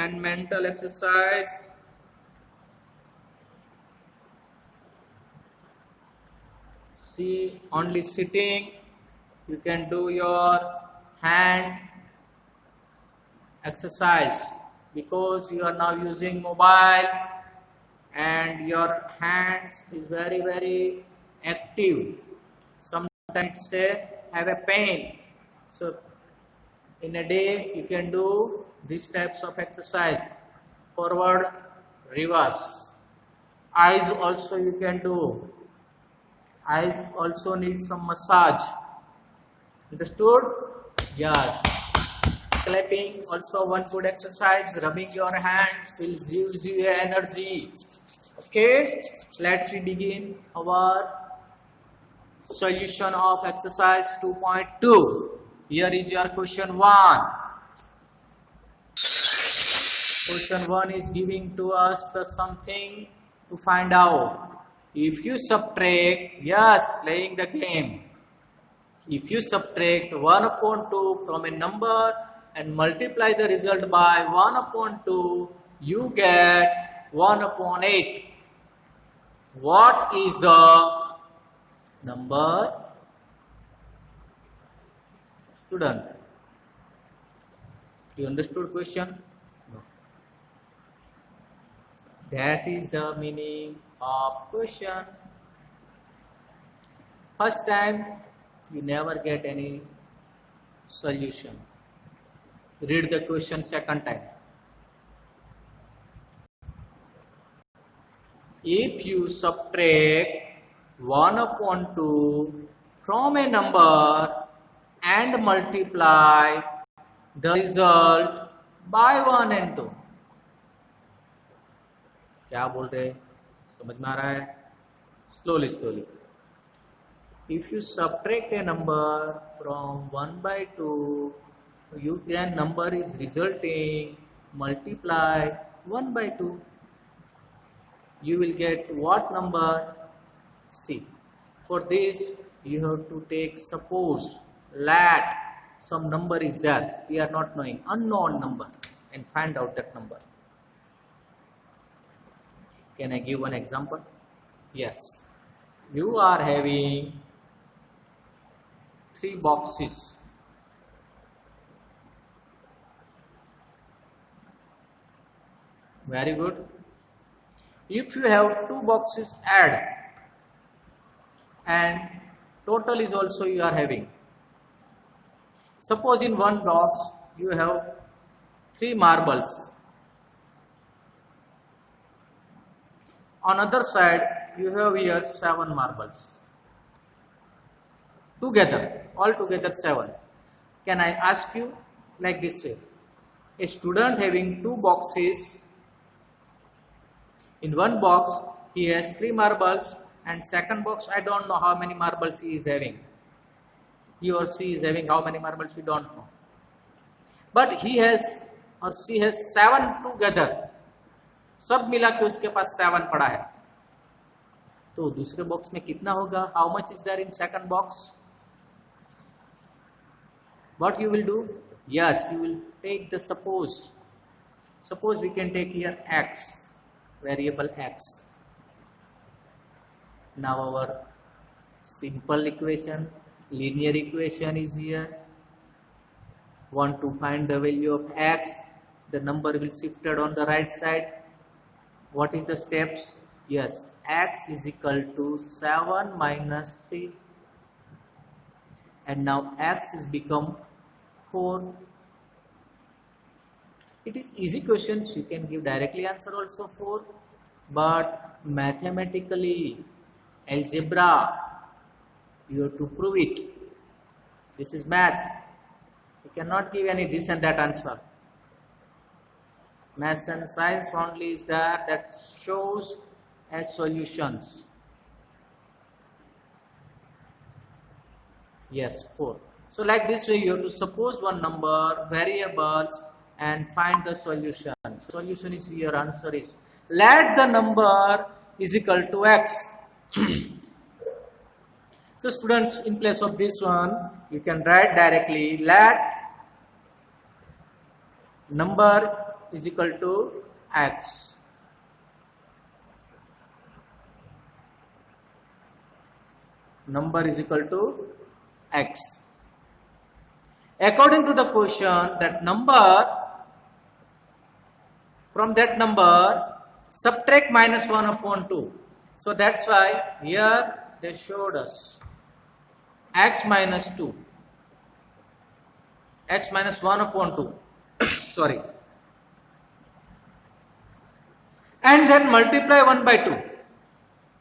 and mental exercise. See, only sitting, you can do your hand exercise because you are now using mobile and your hands is very active. Sometimes say have a pain. So in a day you can do these types of exercise: forward, reverse. Eyes also you can do. Eyes also need some massage. Understood? Yes. Clapping also one good exercise. Rubbing your hands will give you energy. Okay, let's begin our solution of exercise 2.2. Here is your question 1. Question 1 is giving to us the something to find out. If you subtract, yes, playing the game. If you subtract 1 upon 2 from a number and multiply the result by 1 upon 2, you get 1 upon 8. What is the number? Student, you understood question? No. That is the meaning of question. First time you never get any solution. Read the question second time. If you subtract 1 upon 2 from a number and multiply the result by 1 and 2. क्या बोल रहे? समझ में आ रहा है? Slowly. If you subtract a number from 1 by 2, you can number is resulting, multiply 1 by 2. You will get what number? C. For this, you have to take suppose, let some number is there. We are not knowing, unknown number, and find out that number. Can I give one example? Yes. You are having 3 boxes. Very good. If you have 2 boxes, add, and total is also you are having. Suppose in one box you have 3 marbles. On other side you have here 7 marbles. Together, all together 7. Can I ask you like this way? A student having 2 boxes. In one box he has 3 marbles, and second box I don't know how many marbles he is having. He or she is having how many marbles we don't know. But he has or she has 7 together. सब मिला के उसके पास 7 पड़ा है. तो दूसरे box में कितना होगा? How much is there in second box? What you will do? Yes, you will take the suppose. Suppose we can take here x, variable x. Now our simple equation, linear equation is here. Want to find the value of x, the number will shifted on the right side. What is the steps? Yes, x is equal to 7 minus 3. And now x is become 4. It is easy questions, you can give directly answer also 4. But mathematically, algebra, you have to prove it. This is maths. You cannot give any this and that answer. Maths and science only is that shows as solutions. Yes, 4. So like this way you have to suppose one number, variables, and find the solution. Solution is here, answer is let the number is equal to x. So students, in place of this one you can write directly let number is equal to x. Number is equal to x. According to the question, that number, from that number subtract minus 1 upon 2. So that's why here they showed us x minus 2, x minus 1 upon 2 sorry, and then multiply 1 by 2.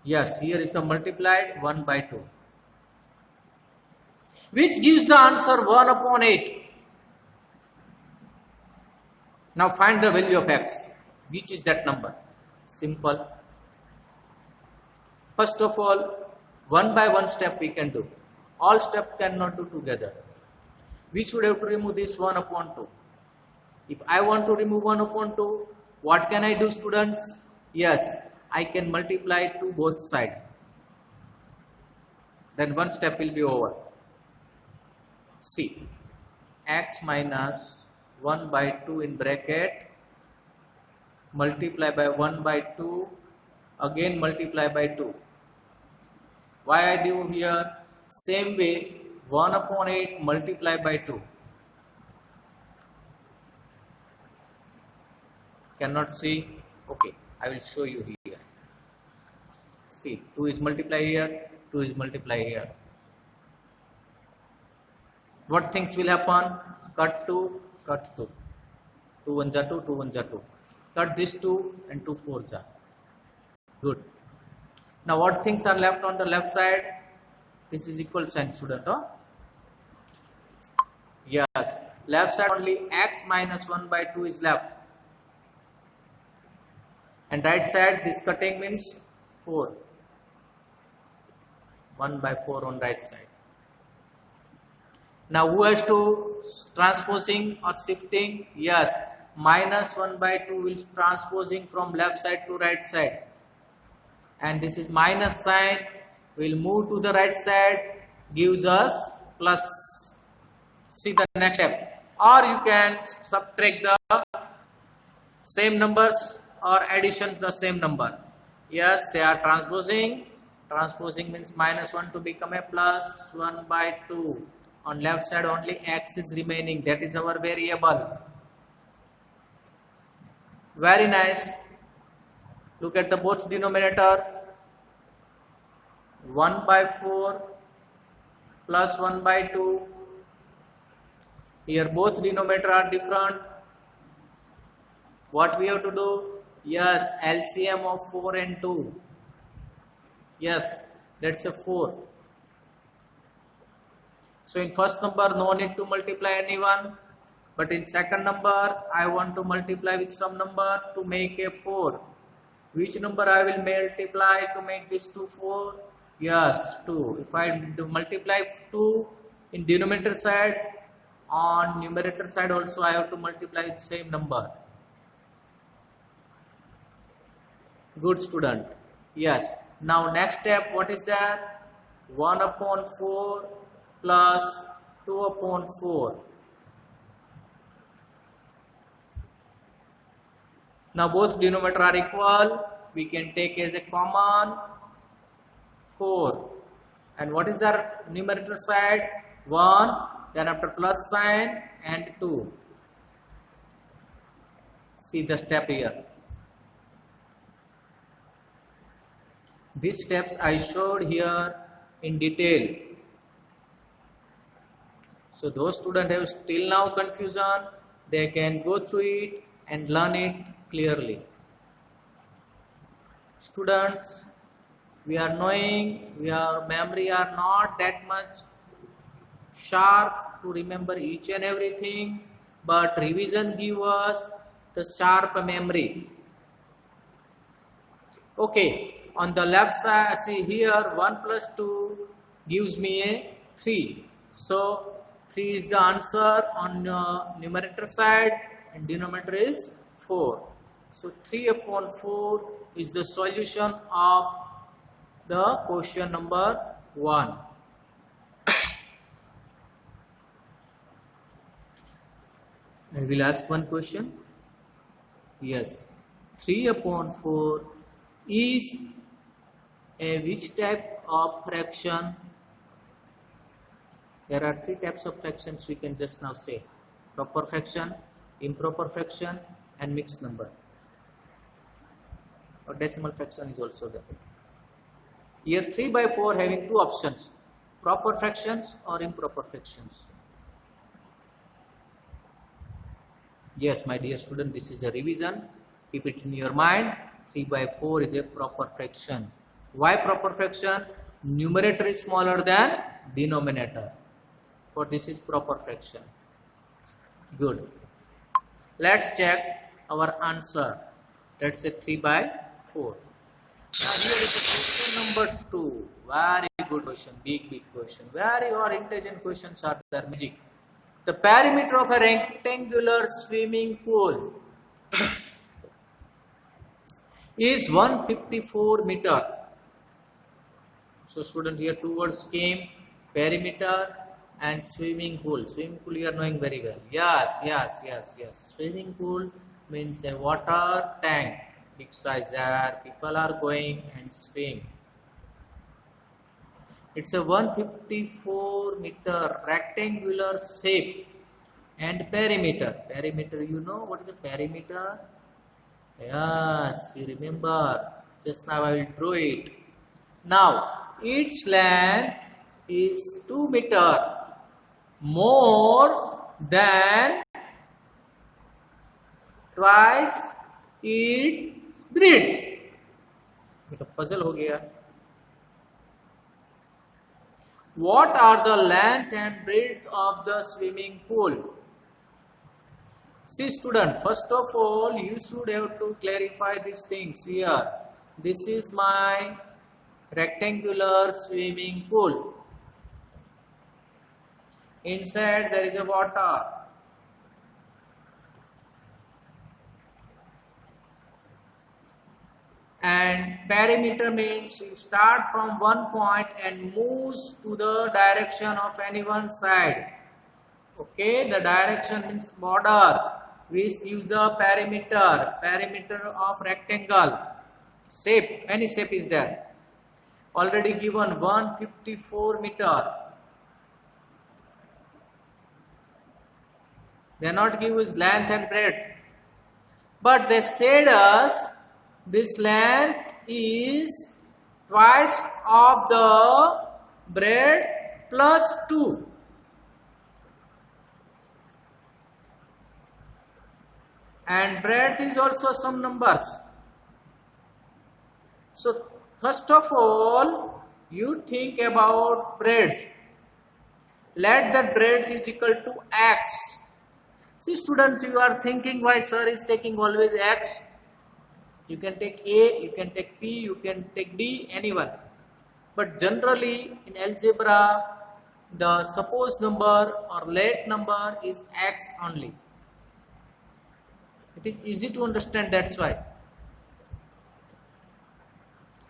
Yes, here is the multiplied 1 by 2, which gives the answer 1 upon 8. Now find the value of x. Which is that number? Simple. First of all, one by one step we can do. All steps cannot do together. We should have to remove this 1 upon 2. If I want to remove 1 upon 2, what can I do, students? Yes, I can multiply to both sides. Then one step will be over. See, x minus 1 by 2 in bracket, multiply by 1 by 2, again multiply by 2. Why I do here? Same way, 1 upon 8 multiply by 2. Cannot see? Okay, I will show you here. See, 2 is multiply here, 2 is multiply here. What things will happen? Cut 2, cut 2. 2 1s are 2, 2 1s are 2. Cut this 2 and 2 4s are. Good. Now what things are left on the left side? This is equal sign, student. Huh? Yes. Left side only x minus 1 by 2 is left. And right side, this cutting means 4. 1 by 4 on right side. Now who has to transposing or shifting? Yes, minus 1 by 2 will transposing from left side to right side. And this is minus sign, will move to the right side, gives us plus. See the next step. Or you can subtract the same numbers or addition to the same number. Yes, they are transposing. Transposing means minus 1 to become a plus 1 by 2. On left side only x is remaining. That is our variable. Very nice. Look at the both denominator. 1 by 4 plus 1 by 2. Here both denominator are different. What we have to do? Yes, LCM of 4 and 2. Yes, that's a 4. So in first number, no need to multiply anyone. But in second number, I want to multiply with some number to make a 4. Which number I will multiply to make this 2 4? Yes, 2. If I do multiply 2 in denominator side, on numerator side also I have to multiply with same number. Good student. Yes. Now next step, what is that? 1 upon 4 plus 2 upon 4. Now both denominator are equal. We can take as a common 4. And what is the numerator side? 1. Then after plus sign and 2. See the step here. These steps I showed here in detail. So those students have still now confusion, they can go through it and learn it clearly. Students, we are knowing, our memory are not that much sharp to remember each and everything, but revision gives us the sharp memory. Okay. On the left side, see here 1 plus 2 gives me a 3. So 3 is the answer on numerator side and denominator is 4. So 3 upon 4 is the solution of the question number 1. I will ask one question. Yes, 3 upon 4 is a which type of fraction? There are 3 types of fractions we can just now say: proper fraction, improper fraction, and mixed number. Or decimal fraction is also there. Here 3 by 4 having 2 options: proper fractions or improper fractions. Yes, my dear student, this is a revision. Keep it in your mind. 3 by 4 is a proper fraction. Why proper fraction? Numerator is smaller than denominator. For this is proper fraction. Good. Let's check our answer. Let's say 3 by 4. Now here is question number 2. Very good question. Big question. Very or intelligent questions are there. Magic. The perimeter of a rectangular swimming pool is 154 meter. So student, here 2 words came: perimeter and swimming pool. Swimming pool you are knowing very well. Yes. Swimming pool means a water tank, big size, there people are going and swim. It's a 154 meter rectangular shape and perimeter. Perimeter, you know what is a perimeter? Yes, we remember. Just now I will draw it. Now, its length is 2 meter more than twice its breadth. ये तो puzzle हो गया. What are the length and breadth of the swimming pool? See student, first of all you should have to clarify these things here. This is my rectangular swimming pool. Inside there is a water. And perimeter means you start from one point and moves to the direction of any one side. Okay, the direction means border, which gives the perimeter of rectangle. Shape, any shape is there. Already given 154 meter. They are not give us length and breadth. But they said us this length is twice of the breadth plus 2. And breadth is also some numbers. So first of all, you think about breadth. Let that breadth is equal to x. See students, you are thinking why sir is taking always x. You can take A, you can take P, you can take D, anyone. But generally in algebra, the supposed number or late number is x only. It is easy to understand, that's why.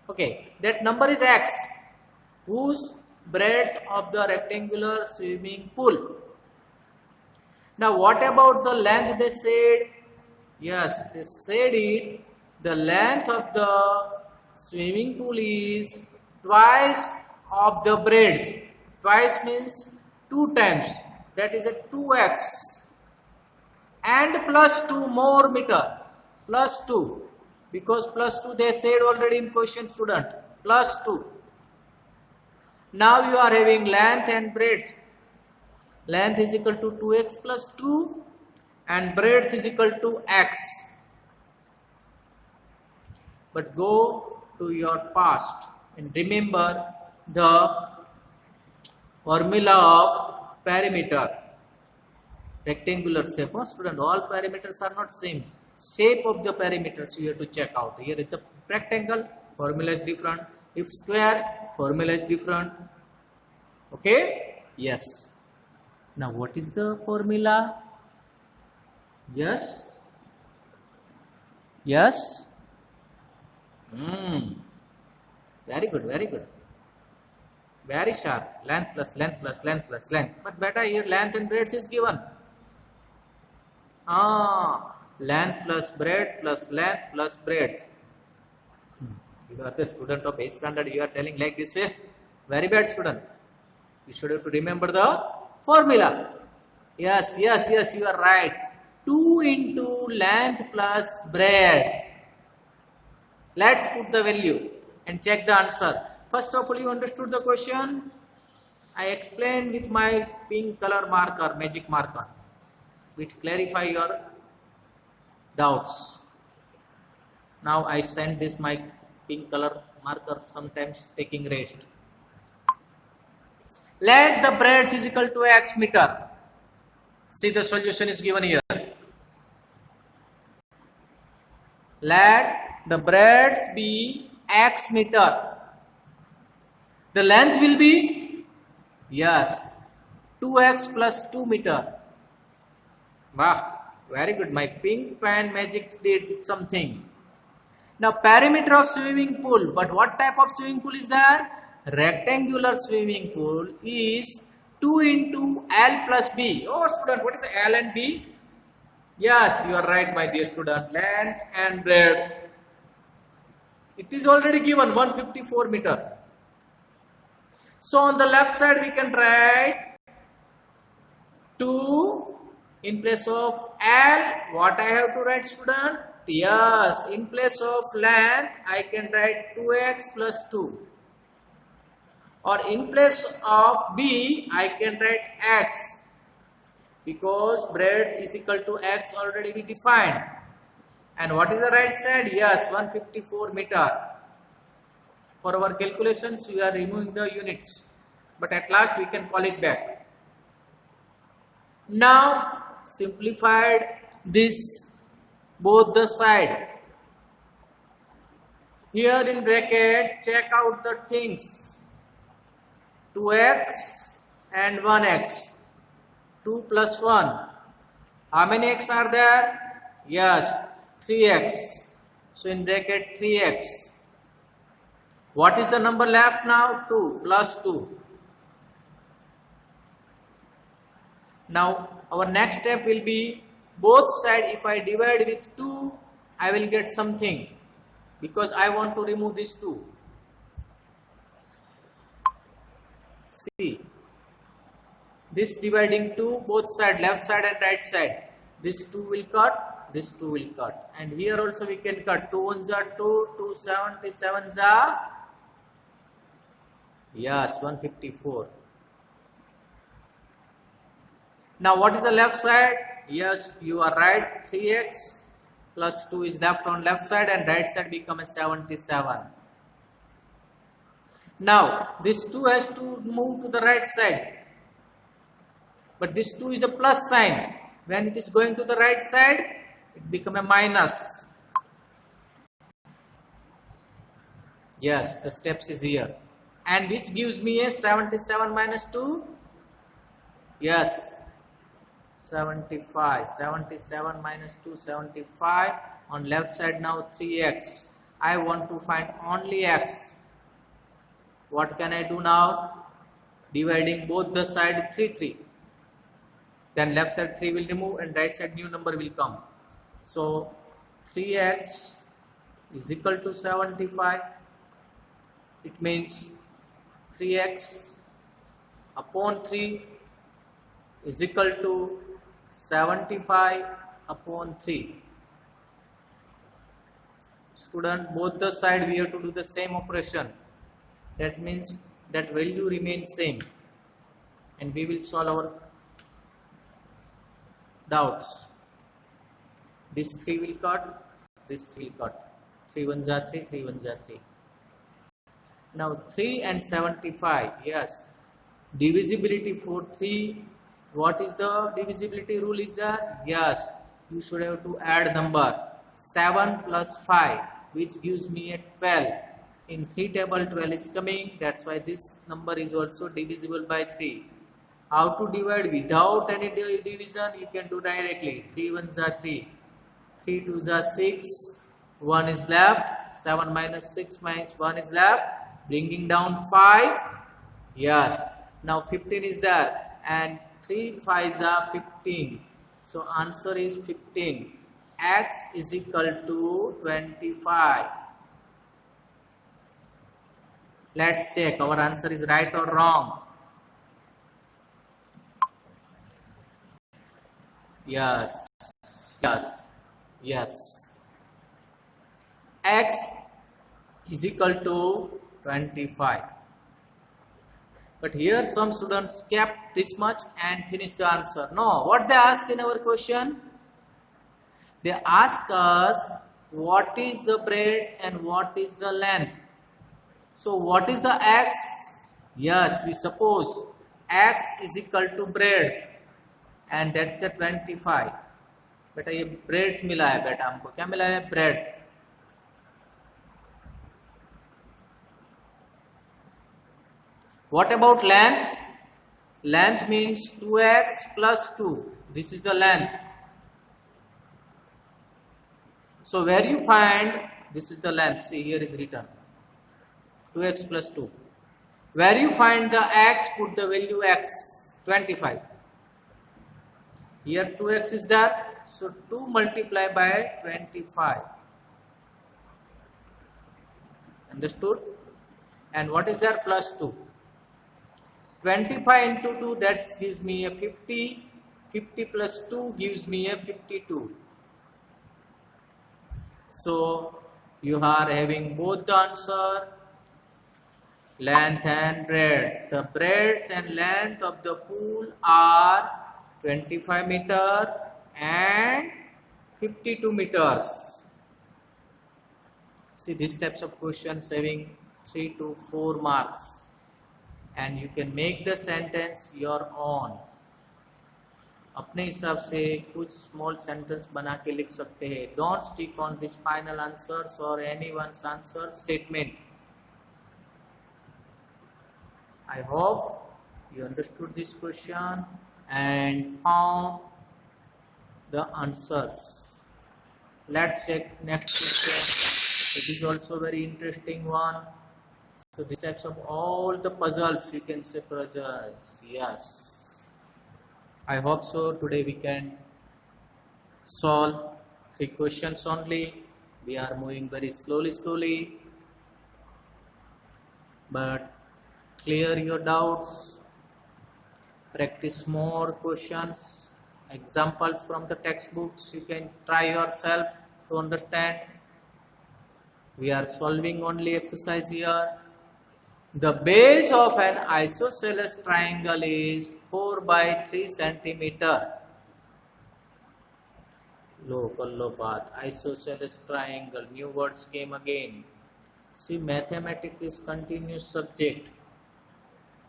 Okay, that number is x, whose breadth of the rectangular swimming pool. Now what about the length they said? Yes, they said it. The length of the swimming pool is twice of the breadth. Twice means 2 times. That is a 2x. And plus 2 more meter. Plus 2. Because plus 2 they said already in question student. Plus 2. Now you are having length and breadth. Length is equal to 2x plus 2. And breadth is equal to x. But go to your past and remember the formula of perimeter. Rectangular shape. Oh, student, all perimeters are not same. Shape of the perimeters you have to check out. Here is the rectangle, formula is different. If square, formula is different. Okay? Yes. Now what is the formula? Yes? Yes? Very good, very good. Very sharp. Length plus length plus length plus length. But beta, here length and breadth is given. Length plus breadth plus length plus breadth. You are the student of 8th standard. You are telling like this way. Very bad student. You should have to remember the formula. Yes, you are right. 2 into length plus breadth. Let's put the value and check the answer. First of all, you understood the question. I explained with my pink color marker, magic marker, which clarify your doubts. Now I send this my pink color marker, sometimes taking rest. Let the breadth is equal to x meter. See, the solution is given here. Let the breadth be x meter. The length will be, yes, 2x plus 2 meter. Wow, very good. My pink pen magic did something. Now perimeter of swimming pool. But what type of swimming pool is there? Rectangular swimming pool is 2 into L plus B. Oh student, what is L and B? Yes, you are right my dear student. Length and breadth. It is already given 154 meter. So on the left side we can write 2 in place of L. What I have to write student? Yes, in place of length I can write 2x plus 2. Or in place of B I can write x. Because breadth is equal to x already we defined. And what is the right side? Yes, 154 meter. For our calculations we are removing the units. But at last we can call it back. Now simplified this both the side. Here in bracket check out the things. 2x and 1x. 2 plus 1. How many x are there? Yes, 3x. So in bracket 3x. What is the number left now? 2 plus 2. Now our next step will be both sides. If I divide with 2, I will get something. Because I want to remove this 2. See. This dividing 2, both sides, left side and right side. This 2 will cut, this 2 will cut. And here also we can cut. 2 1s are 2, 2 77s are, yes, 154. Now what is the left side? Yes, you are right. 3x plus 2 is left on left side and right side becomes 77. Now this 2 has to move to the right side. But this 2 is a plus sign. When it is going to the right side, it becomes a minus. Yes, the steps is here. And which gives me a 77 minus 2? Yes, 75. 77 minus 2, 75. On left side now 3x. I want to find only x. What can I do now? Dividing both the side 3, 3. Then left side 3 will remove and right side new number will come. So 3x is equal to 75. It means 3x upon 3 is equal to 75 upon 3. Student, both the side we have to do the same operation. That means that value remains same. And we will solve our doubts. This 3 will cut, this 3 will cut. 3 1s are 3, 3 1s are 3. Now 3 and 75, yes. Divisibility for 3. What is the divisibility rule is there? Yes, you should have to add number. 7 plus 5, which gives me a 12. In 3 table 12 is coming, that's why this number is also divisible by 3. How to divide without any division? You can do directly. 3 1s are 3. 3 2s are 6. 1 is left. 7 minus 6 minus 1 is left. Bringing down 5. Yes. Now 15 is there. And 3 5s are 15. So answer is 15. x is equal to 25. Let's check our answer is right or wrong. Yes, yes, yes. X is equal to 25. But here some students kept this much and finished the answer. No, what they ask in our question? They ask us what is the breadth and what is the length. So what is the x? Yes, we suppose x is equal to breadth and that's a 25. बेटा ये breadth मिला है बेटा हमको क्या मिला है breadth. What about length? Length means 2x plus 2. This is the length. So where you find, this is the length, see here is written 2x plus 2. Where you find the x, put the value x, 25. Here 2x is there, so 2 multiplied by 25. Understood? And what is there? Plus 2. 25 into 2, that gives me a 50. 50 plus 2 gives me a 52. So you are having both the answer, length and breadth. The breadth and length of the pool are 25 meter and 52 meters. See these types of questions having 3 to 4 marks. And you can make the sentence your own. अपने हिसाब से कुछ small sentence बना के लिख सकते हैं. Don't stick on this final answers or anyone's answer statement. I hope you understood this question and found the answers. Let's check next question. It is also very interesting one. So these types of all the puzzles, you can say puzzles. Yes, I hope so. Today we can solve 3 questions only. We are moving very slowly, but clear your doubts, practice more questions, examples from the textbooks. You can try yourself to understand. We are solving only exercise here. The base of an isosceles triangle is 4 by 3 centimeter. लो बात, isosceles triangle, new words came again. See, mathematics is continuous subject.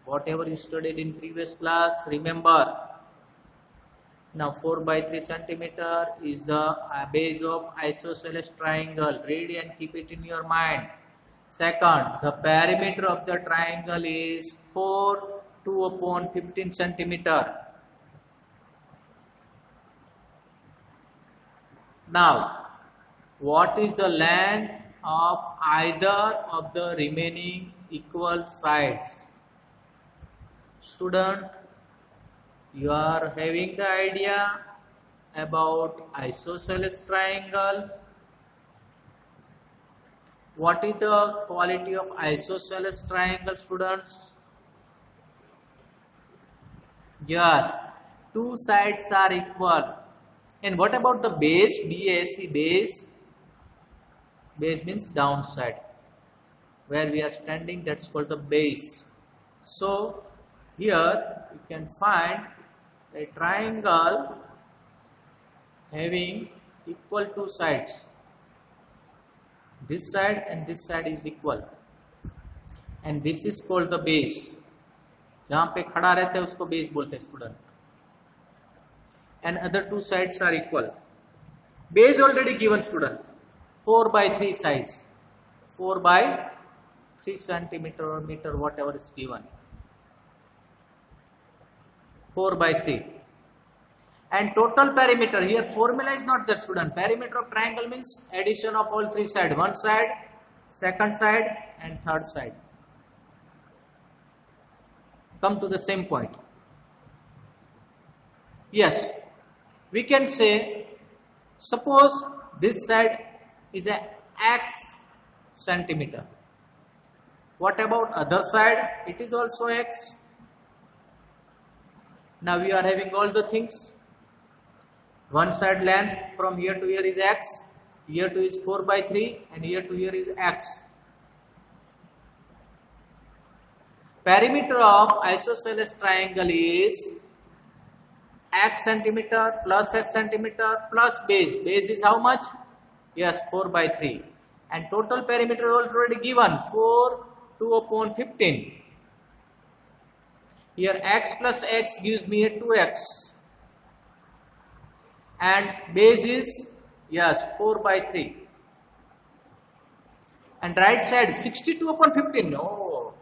Whatever you studied in previous class, remember. Now 4 by 3 centimeter is the base of isosceles triangle. Read and keep it in your mind. Second, the perimeter of the triangle is 4 2 upon 15 centimeter. Now, what is the length of either of the remaining equal sides? Student, you are having the idea about isosceles triangle. What is the quality of isosceles triangle, students? Yes, 2 sides are equal. And what about the base? BAC base. Base means downside. Where we are standing, that's called the base. So here you can find a triangle having equal 2 sides. This side and this side is equal, and this is called the base. जहाँ पे खड़ा रहता है उसको base बोलते हैं student. And other 2 sides are equal. Base already given, student. 4 by 3 sides. 4 by 3 centimeter or meter, whatever is given. 4 by 3. And total perimeter, here formula is not there, student. Perimeter of triangle means addition of all 3 sides. One side, second side and third side. Come to the same point. Yes, we can say Suppose this side is a x centimeter. What about other side? It is also x. Now we are having all the things. One side length from here to here is x, here to is 4 by 3 and here to here is x. Perimeter of isosceles triangle is x centimeter plus base. Base is how much? Yes, 4 by 3. And total perimeter is already given, 4, 2 upon 15. Here x plus x gives me a 2x. And base is, yes, 4 by 3. And right side 62 upon 15. No.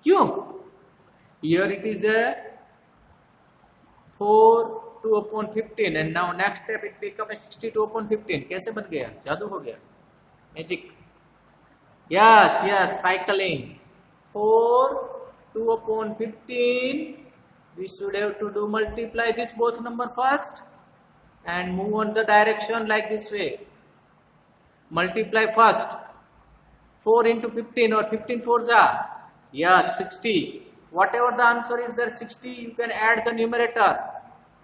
Q. Here it is a 4 2 upon 15 and now next step it becomes a 62 upon 15. कैसे बन गया? जादू हो गया. Magic. Yes, cycling. 4 2 upon 15. We should have to do multiply this both number first and move on the direction like this way. Multiply first. 4 into 15 or 15 fours are. Yes, 60. Whatever the answer is there, 60, you can add the numerator.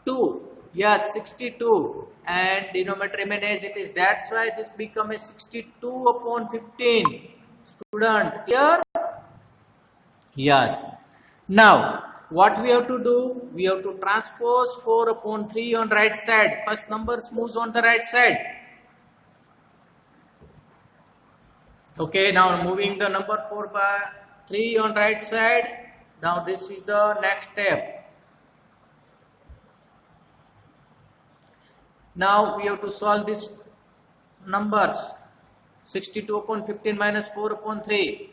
2. Yes, 62. And denominator remain as it is. That's why this becomes a 62 upon 15. Student, clear? Yes. Now, what we have to do? We have to transpose 4 upon 3 on right side. First number moves on the right side. Okay, now moving the number 4 by 3 on right side. Now this is the next step. Now we have to solve these numbers. 62 upon 15 minus 4 upon 3.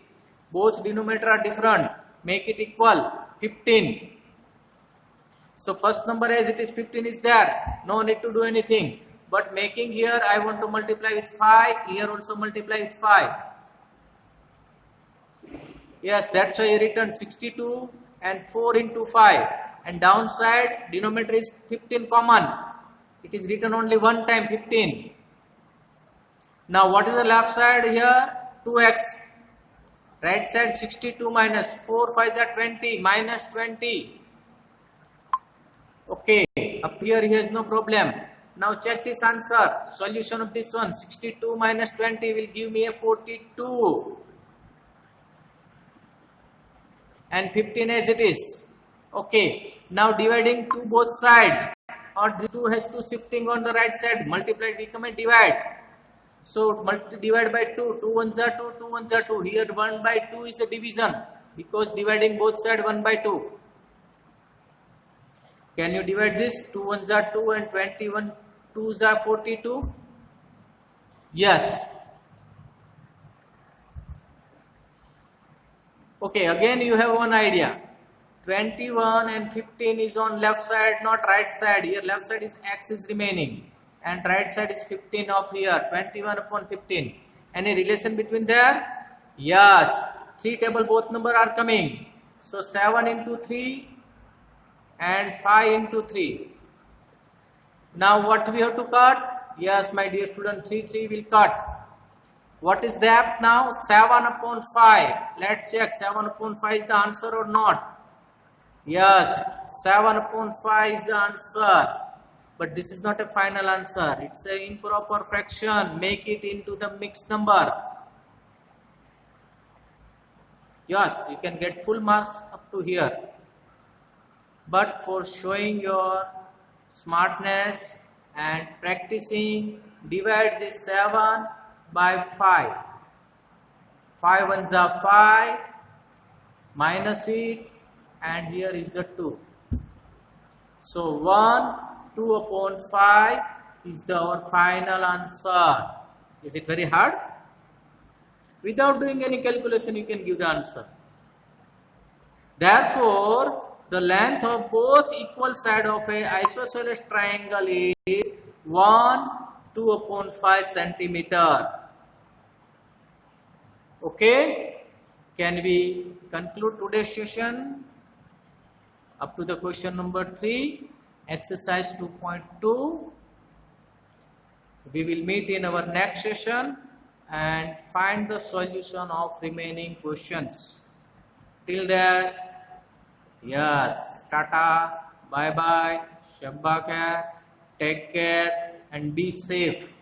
Both denominator are different. Make it equal. 15. So first number as it is 15 is there. No need to do anything. But making here I want to multiply with 5. Here also multiply with 5. Yes, that's why I written 62 and 4 into 5. And downside denominator is 15 common. It is written only one time 15. Now what is the left side here? 2x. Right side 62 minus 4 5s are 20 minus 20. Okay, up here is no problem. Now check this answer. Solution of this one. 62 minus 20 will give me a 42. And 15 as it is. Okay, now dividing to both sides. Or this 2 has 2 shifting on the right side. Multiply become a divide. So divide by 2. 2 ones are 2, 2 ones are 2. Here 1 by 2 is the division. Because dividing both sides 1 by 2. Can you divide this? 2 ones are 2 and 21 2s are 42. Yes. Okay, again you have one idea. 21 and 15 is on left side, not right side. Here left side is x is remaining. And right side is 15 of here. 21 upon 15. Any relation between there? Yes. 3 table both number are coming. So 7 into 3 and 5 into 3. Now what we have to cut? Yes, my dear student, 3 will cut. What is that now? 7 upon 5. Let's check 7 upon 5 is the answer or not. Yes, 7 upon 5 is the answer. But this is not a final answer. It's an improper fraction. Make it into the mixed number. Yes, you can get full marks up to here. But for showing your smartness and practicing, divide this 7 by 5. 5 ones are 5, minus it, and here is the 2. So 1, 2 upon 5 is our final answer. Is it very hard? Without doing any calculation, you can give the answer. Therefore, the length of both equal sides of a isosceles triangle is 1, 2 upon 5 centimeter. Okay, can we conclude today's session? up to the question number 3, exercise 2.2. We will meet in our next session and find the solution of remaining questions. Till there, yes, tata, bye bye, shabba khair, take care and be safe.